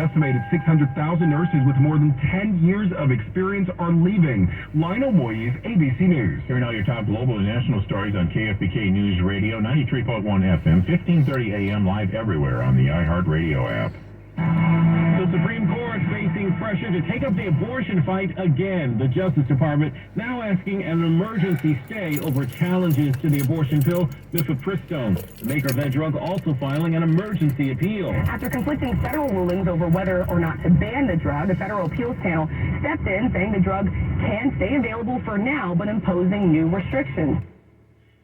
estimated 600,000 nurses with more than 10 years of experience are leaving. Lionel Moyes, ABC News. Here are now your top global and national stories on KFBK News Radio, 93.1 FM, 1530 AM, live everywhere on the iHeartRadio app. The Supreme Court facing pressure to take up the abortion fight again. The Justice Department now asking an emergency stay over challenges to the abortion pill, mifepristone. The maker of that drug also filing an emergency appeal. After conflicting federal rulings over whether or not to ban the drug, the federal appeals panel stepped in saying the drug can stay available for now, but imposing new restrictions.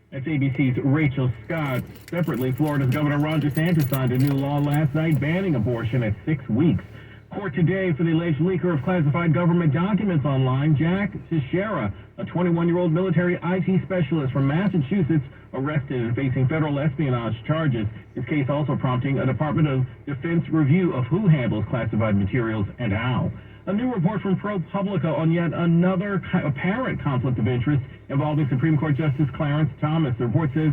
That's ABC's Rachel Scott. Separately, Florida's Governor Ron DeSantis signed a new law last night banning abortion at 6 weeks. Court today for the alleged leaker of classified government documents online, Jack Teixeira, a 21-year-old military IT specialist from Massachusetts, arrested and facing federal espionage charges. His case also prompting a Department of Defense review of who handles classified materials and how. A new report from ProPublica on yet another apparent conflict of interest involving Supreme Court Justice Clarence Thomas. The report says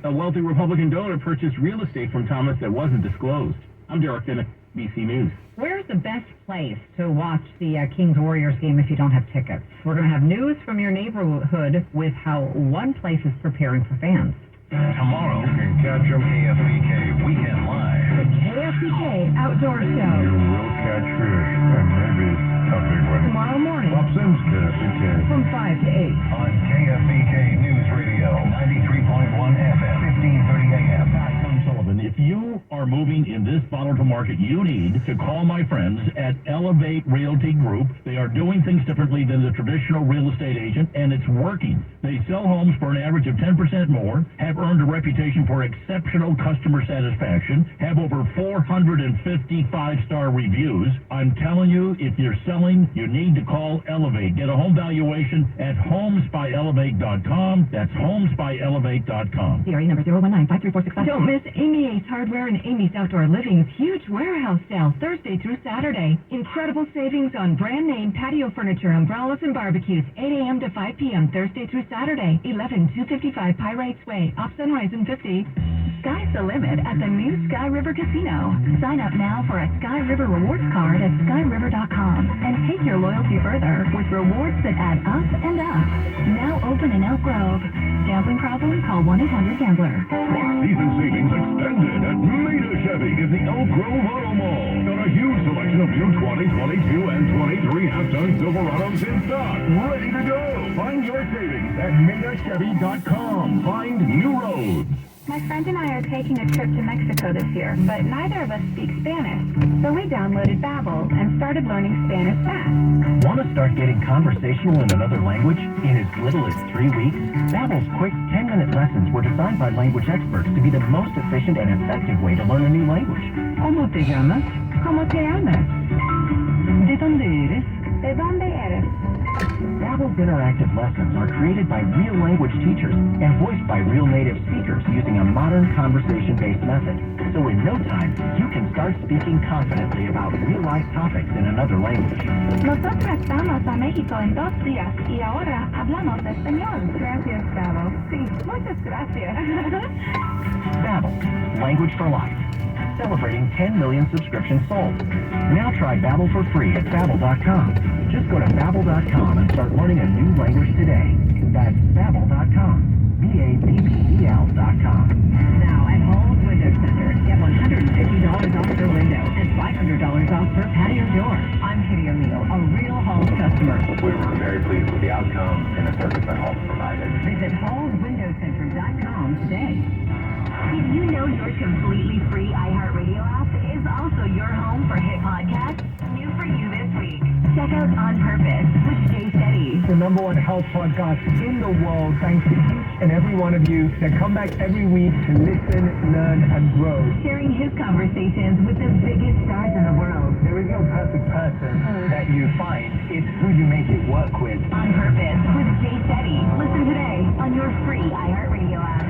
a wealthy Republican donor purchased real estate from Thomas that wasn't disclosed. I'm Derek Dennis, BC News. Where's the best place to watch the Kings-Warriors game if you don't have tickets? We're going to have news from your neighborhood with how one place is preparing for fans. Tomorrow, you can catch them KFBK Weekend Live. The KFBK Outdoor Show. You will catch fish, and maybe a big one. Tomorrow morning. Bob Sims KFBK. From 5 to 8. On KFBK News Radio, 93.1 FM, 1530 AM. I'm Sullivan. If you are moving in this volatile market, you need to call my friends at Elevate Realty Group. They are doing things differently than the traditional real estate agent, and it's working. They sell homes for an average of 10% more, have earned a reputation for exceptional customer satisfaction, have over 450 five-star reviews. I'm telling you, if you're selling, you need to call Elevate. Get a home valuation at homesbyelevate.com. That's homesbyelevate.com. CRE number 019-53465. Don't miss Amy Ace Hardware and Amy's Outdoor Living's huge warehouse sale Thursday through Saturday. Incredible savings on brand name patio furniture, umbrellas, and barbecues. 8 a.m. to 5 p.m. Thursday through Saturday. 11255 Pirates Way, off Sunrise and 50. Sky's the limit at the new Sky River Casino. Sign up now for a Sky River rewards card at skyriver.com and take your loyalty further with rewards that add up and up. Now open in Elk Grove. Gambling problem? Call 1-800-GAMBLER. Season savings extended at Meda Chevy in the Elk Grove Auto Mall. Got a huge selection of new 20, 22, and 23 half-ton Silverados in stock. Ready to go. Find your savings at MedaChevy.com. Find new roads. My friend and I are taking a trip to Mexico this year, but neither of us speak Spanish. So we downloaded Babbel and started learning Spanish fast. Want to start getting conversational in another language in as little as 3 weeks? Babbel's quick 10-minute lessons were designed by language experts to be the most efficient and effective way to learn a new language. ¿Cómo te llamas? ¿Cómo te llamas? ¿De dónde eres? ¿De dónde eres? Babbel's interactive lessons are created by real language teachers and voiced by real native speakers using a modern conversation-based method. So in no time, you can start speaking confidently about real-life topics in another language. Nosotras vamos a México en 2 días y ahora hablamos español. Gracias, Babbel. Sí, muchas gracias. Babbel, language for life. Celebrating 10 million subscriptions sold. Now try Babbel for free at Babbel.com. Just go to Babbel.com and start learning a new language today. That's Babbel.com. Babbel.com. Now at Hall's Window Center, get $150 off per window and $500 off per patio door. I'm Kitty O'Neill, a real Hall's customer. We were very pleased with the outcome and the service that Hall provided. Visit hallswindowcenter.com today. Did you know your completely free iHeartRadio app is also your home for hit podcasts? New for you this week. Check out On Purpose with Jay Shetty. The #1 health podcast in the world, thanks to each and every one of you that come back every week to listen, learn, and grow. Sharing his conversations with the biggest stars in the world. There is no perfect person that you find. It's who you make it work with. On Purpose with Jay Shetty. Listen today on your free iHeartRadio app.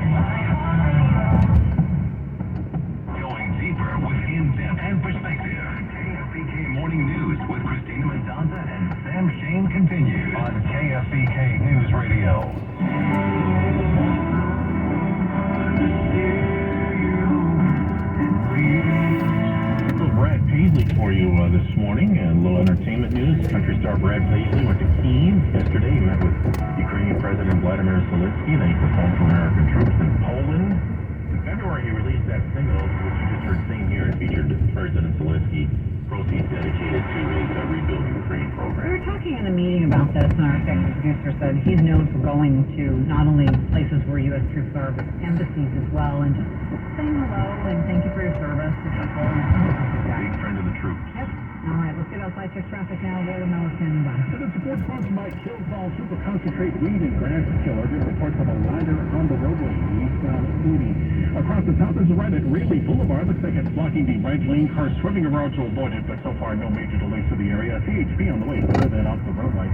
Going deeper with in-depth and perspective. KFBK Morning News with Christina Mendonza and Sam Shane continues on KFBK News Radio. Brad Paisley for you. star Brad Paisley went to Kyiv yesterday. He met with Ukrainian President Vladimir Zelensky. Then he performed for American troops in Poland. In February, he released that single, which you just heard sing here. It featured President Zelensky. Proceeds dedicated to his Rebuild Ukraine program. We were talking in the meeting about this, and our executive producer said he's known for going to not only places where U.S. troops are, but embassies as well, and just saying hello and thank you for your service to people. Big friend of the troops. Yep. All right, let's get outside, check traffic now. Roll the Miller standing by. The support sponsored by Kills Super Concentrate Weed and Grass Killer. Good reports of a rider on the roadway eastbound 80. Across the top is right at Raleigh Boulevard. Looks like it's blocking the right lane. Cars swerving around to avoid it, but so far no major delays to the area. CHP on the way further than off the roadway.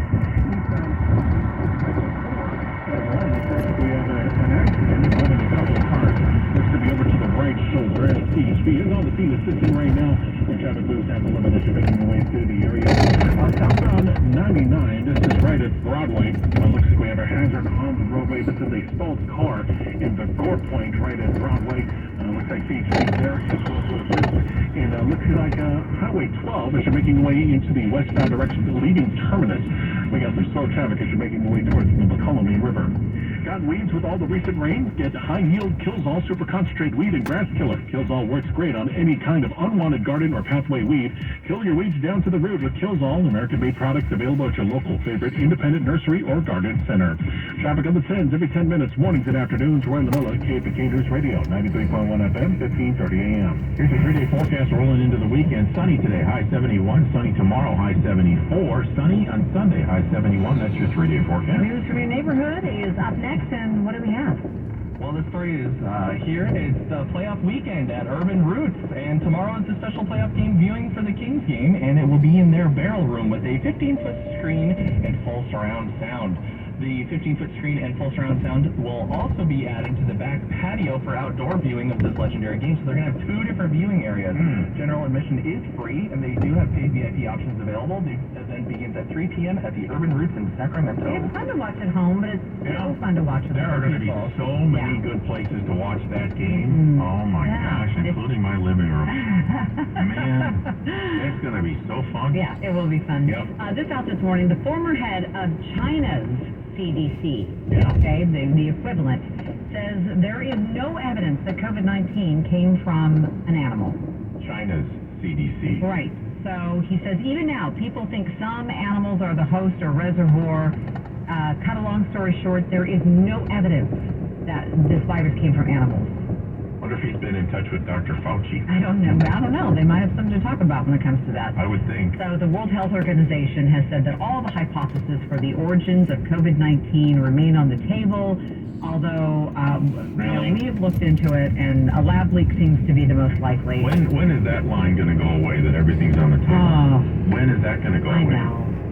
We have an accident involving a couple of cars. Looks to be over to the right shoulder. And CHP is on the scene assisting right now. The traffic booths have the limit as you're making your way through the area. Southbound 99, this is right at Broadway. Looks like we have a hazard on the roadway. This is a stalled car in the Gore Point right at Broadway. Looks like CHP there. And looks like Highway 12 as you're making your way into the westbound direction, leaving Terminus. We got some slow traffic as you're making your way towards the McCollum River. Got weeds with all the recent rain? Get high yield Kills All Super Concentrate Weed and Grass Killer. Kills All works great on any kind of unwanted garden or pathway weed. Kill your weeds down to the root with Kills All, American-made products available at your local favorite independent nursery or garden center. Traffic on the 10s every 10 minutes, mornings and afternoons. Roy Lamilla, KPK News Radio, 93.1 FM, 1530 AM. Here's a 3-day forecast rolling into the weekend. Sunny today, high 71. Sunny tomorrow, high 74. Sunny on Sunday, high 71. That's your 3-day forecast. News from your neighborhood is up next, and what do we have? Well, the story is here. It's the playoff weekend at Urban Roots, and tomorrow is the special playoff game viewing for the Kings game, and it will be in their barrel room with a 15-foot screen and full surround sound. The 15-foot screen and full surround sound will also be added to the back patio for outdoor viewing of this legendary game, so they're going to have 2 different viewing areas. General admission is free, and they do have paid VIP options available. The event begins at 3 p.m. at the Urban Roots in Sacramento. It's fun to watch at home, but it's still fun to watch at There are going to be so many good places to watch that game. Oh my gosh, including my living room. Man, it's going to be so fun. Yeah, it will be fun. Yep. This out this morning, the former head of China's CDC, Yeah. okay, the equivalent, says there is no evidence that COVID-19 came from an animal. China's CDC. Right. So he says even now, people think some animals are the host or reservoir. Cut a long story short, there is no evidence that this virus came from animals. Wonder if he's been in touch with Dr. Fauci. I don't know. They might have something to talk about when it comes to that. I would think. So the World Health Organization has said that all the hypotheses for the origins of COVID-19 remain on the table, although we have looked into it, and a lab leak seems to be the most likely. When is that line going to go away that everything's on the table? When is that going to go away?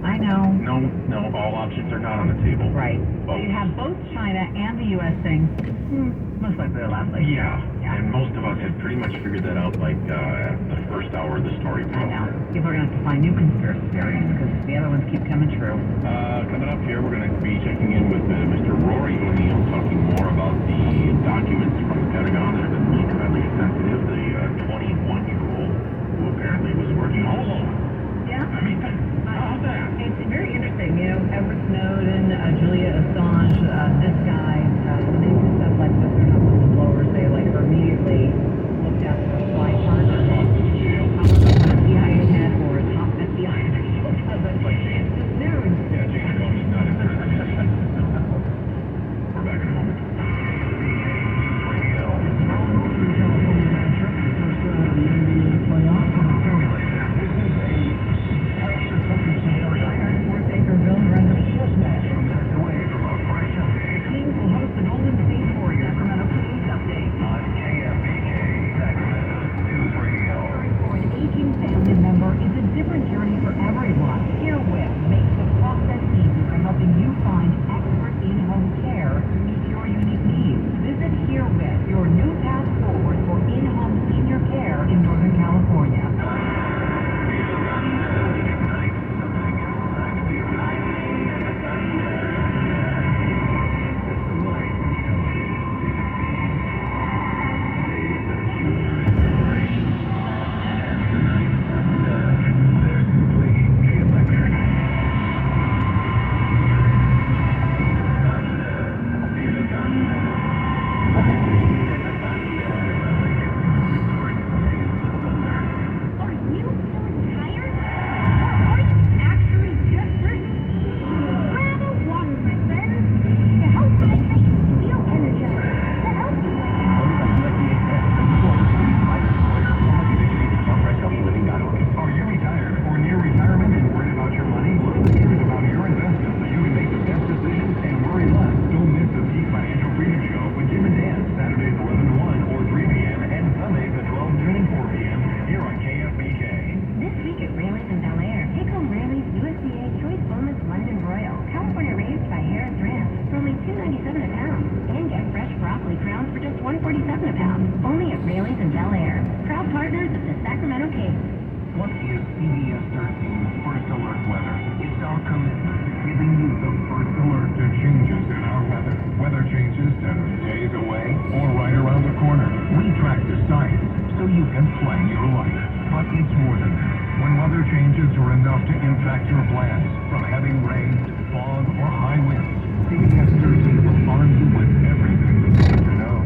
I know. No, all options are not on the table. Right. So Both. you have both China and the U.S. saying, most likely the last lady. Yeah, and most of us had pretty much figured that out at the first hour of the story. I know. People are going to have to find new conspiracy theories because the other ones keep coming true. Coming up here, we're going to be checking in with Mr. Rory O'Neill, talking more about the documents from the Pentagon that have been leaked, highly sensitive. The 21-year-old who apparently was working all alone. Yeah. I mean, how's that? It's very interesting. Edward Snowden, Julia Assange, this guy, when they do stuff like this, they're not whistleblowers. They are immediately looked at for a fly charge. They're tossed into jail. How much FBI head or a top FBI official does it? It's just news. Yeah, James Comey's not in prison. We're back in a moment. $147 a pound. Only at Railings and Bel Air. Proud partners of the Sacramento Kings. What is CBS 13 First Alert Weather? It's our commitment to giving you the first alert to changes in our weather. Weather changes that are days away or right around the corner. We track the science so you can plan your life. But it's more than that. When weather changes are enough to impact your plans, from heavy rain to fog or high winds, CBS 13 will arm you with everything you need to know.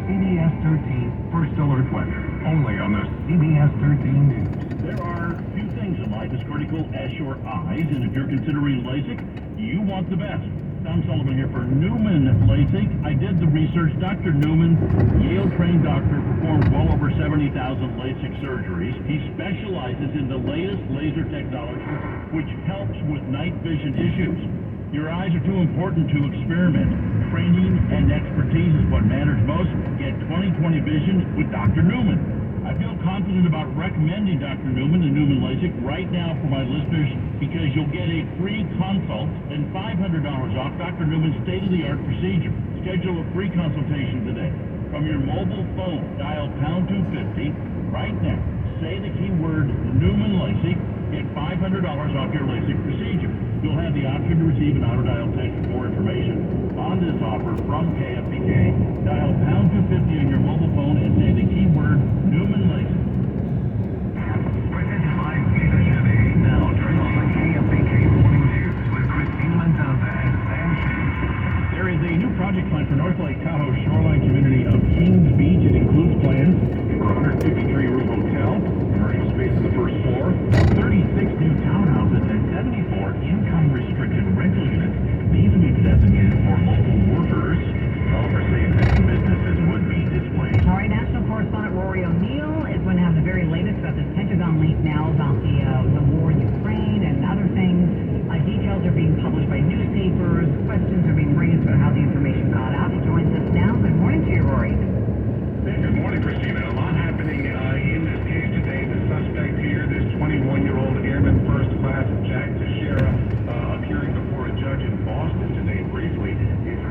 CBS 13 First Alert Weather, only on the CBS 13 News. There are few things in life as critical as your eyes, and if you're considering LASIK, you want the best. Tom Sullivan here for Newman LASIK. I did the research. Dr. Newman, Yale-trained doctor, performed well over 70,000 LASIK surgeries. He specializes in the latest laser technology, which helps with night vision issues. Your eyes are too important to experiment. Training and expertise is what matters most. Get 20/20 vision with Dr. Newman. I feel confident about recommending Dr. Newman and Newman LASIK right now for my listeners because you'll get a free consult and $500 off Dr. Newman's state-of-the-art procedure. Schedule a free consultation today. From your mobile phone, dial pound 250 right now. Say the keyword Newman LASIK. Get $500 off your LASIK procedure. You'll have the option to receive an auto-dial text for more information on this offer from KFBK. Dial pound 250 on your mobile phone and say the keyword Newman LASIK. Presented by Nina Chevy. Now turn on the KFBK Morning News with Christine Mendoza and Sam Shane. There is a new project plan for North Lake Tahoe's shoreline community of Kings Beach. It includes plans for a 153-room hotel, commercial space on the first floor, 36 new townhouses, and 74 income-restricted rental units. These will be designated for local workers. Developers say existing businesses would be displaced. All right, national correspondent Rory O'Neill is going to have the very latest about this Pentagon leak now about the war in Ukraine and other things. Details are being published by newspapers. Questions are being raised about how the information got out. He joins us now. Good morning to you, Rory. Good morning, Christina. A lot happening in this case today. The suspect here, this 21-year-old Airman First Class Jack Teixeira, appearing before a judge in Boston today briefly. He's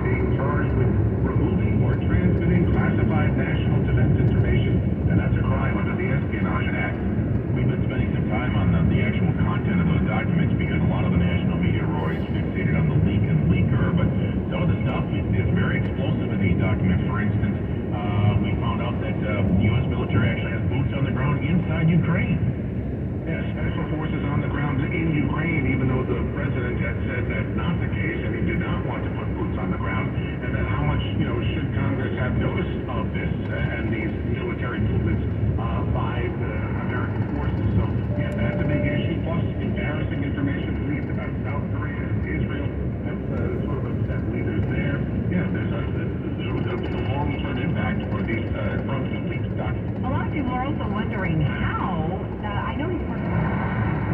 being charged with removing or transmitting classified national defense information, and that's a crime under the Espionage Act. We've been spending some time on the actual content of those documents because a lot of the national media, Roy, is fixated on the leak and leaker, but some of the stuff is very explosive in these documents. For instance, we found out that the U.S. military actually has boots on the ground inside Ukraine. Yes, special forces on the ground in Ukraine, even though the president had said that's not the case and he did not want to put boots on the ground. And then how much, should Congress have notice of this and these military movements by the American forces? So, yeah, that's a big issue. Plus, embarrassing information leaked about South Korea and Israel. That's sort of upset leaders there. Yeah, there's a long-term impact for these from the leaked documents. A lot of people are also wondering how. I know he's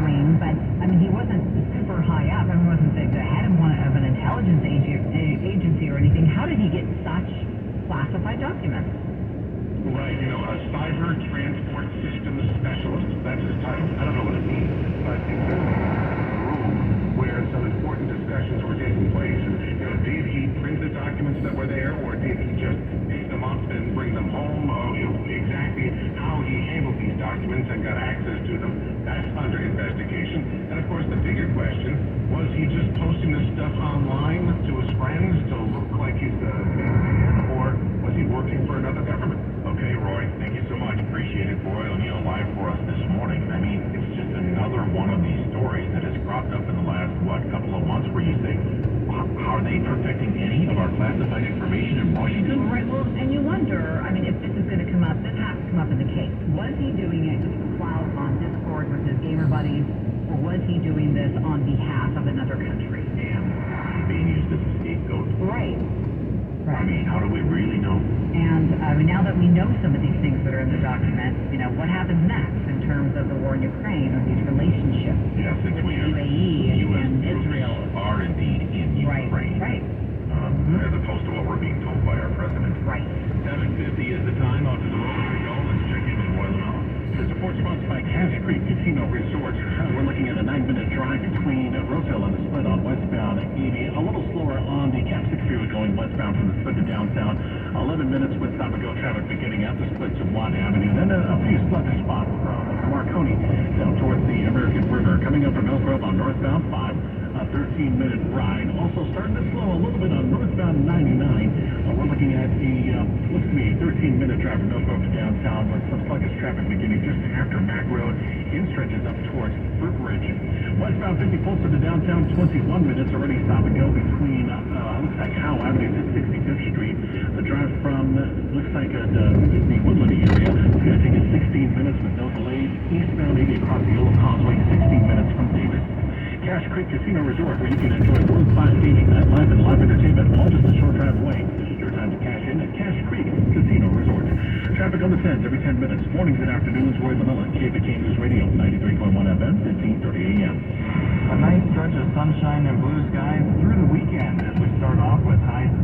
wing, but he wasn't super high up. He wasn't the head of an intelligence agency or anything. How did he get such classified documents? Right, a cyber transport systems specialist. That's his title. I don't know what it means, but it's a room where some important discussions were taking place. And did he print the documents that were there, or did he just pick them up and bring them home? Exactly how he handled these documents and got access to them, that's under investigation. And of course, the bigger question, was he just posting this stuff online to his friends to look like he's the man, or was he working for another government? Okay, Roy, thank you so much. Appreciate it for oiling live for us this morning. I mean, it's just another one of these stories that has cropped up in the last, couple of months where you think, are they protecting any of our classified information in Washington? Right, well, and you wonder, if this is going to come up, this has to come up in the case. Was he doing it just for clout on Discord with his gamer buddies, or was he doing this on behalf of another country? And being used as a scapegoat. Right. I mean, how do we really know? And now that we know some of these things that are in the document, what happens next in terms of the war in Ukraine or these relationships since with we the UAE and Israel are indeed in Ukraine. Right. As opposed to what we're being told by our president. Right. 7:50 is the time. Out to the road we go. Let's check in with Royal Mount. This report sponsored by Cash Creek. Casino Resort. We're looking at a 9-minute drive between Roseville and the split on westbound 80. A little slower on the Cap 6 freeway going westbound from the split to downtown. 11 minutes with stop-and-go traffic beginning at the split to Watt Avenue. Then a few split spots from Marconi down towards the American River. Coming up from Elk Grove on northbound 5. A 13-minute ride. Also starting to slow a little bit on northbound 99. We're looking at looks to me, 13-minute drive from Elk Grove to downtown with some sluggish traffic beginning just after Mac Road. In stretches up towards Fruit Ridge. Westbound 50 closer to downtown, 21 minutes already stop and go between, looks like Howe Avenue to 65th Street. The drive from, looks like the Woodland area. It's going to take us 16 minutes with no delays. Eastbound 80 across the Yellow Causeway, 16 minutes from Davis. Cache Creek Casino Resort, where you can enjoy world-class gaming, nightlife, and live entertainment, all just a short drive away. Your time to cash in at Cache Creek Casino Resort. Traffic on the 10s every 10 minutes. Mornings and afternoons, Roy Vanilla, KBK News Radio, 93.1 FM, 1530 AM. A nice stretch of sunshine and blue skies through the weekend as we start off with highs of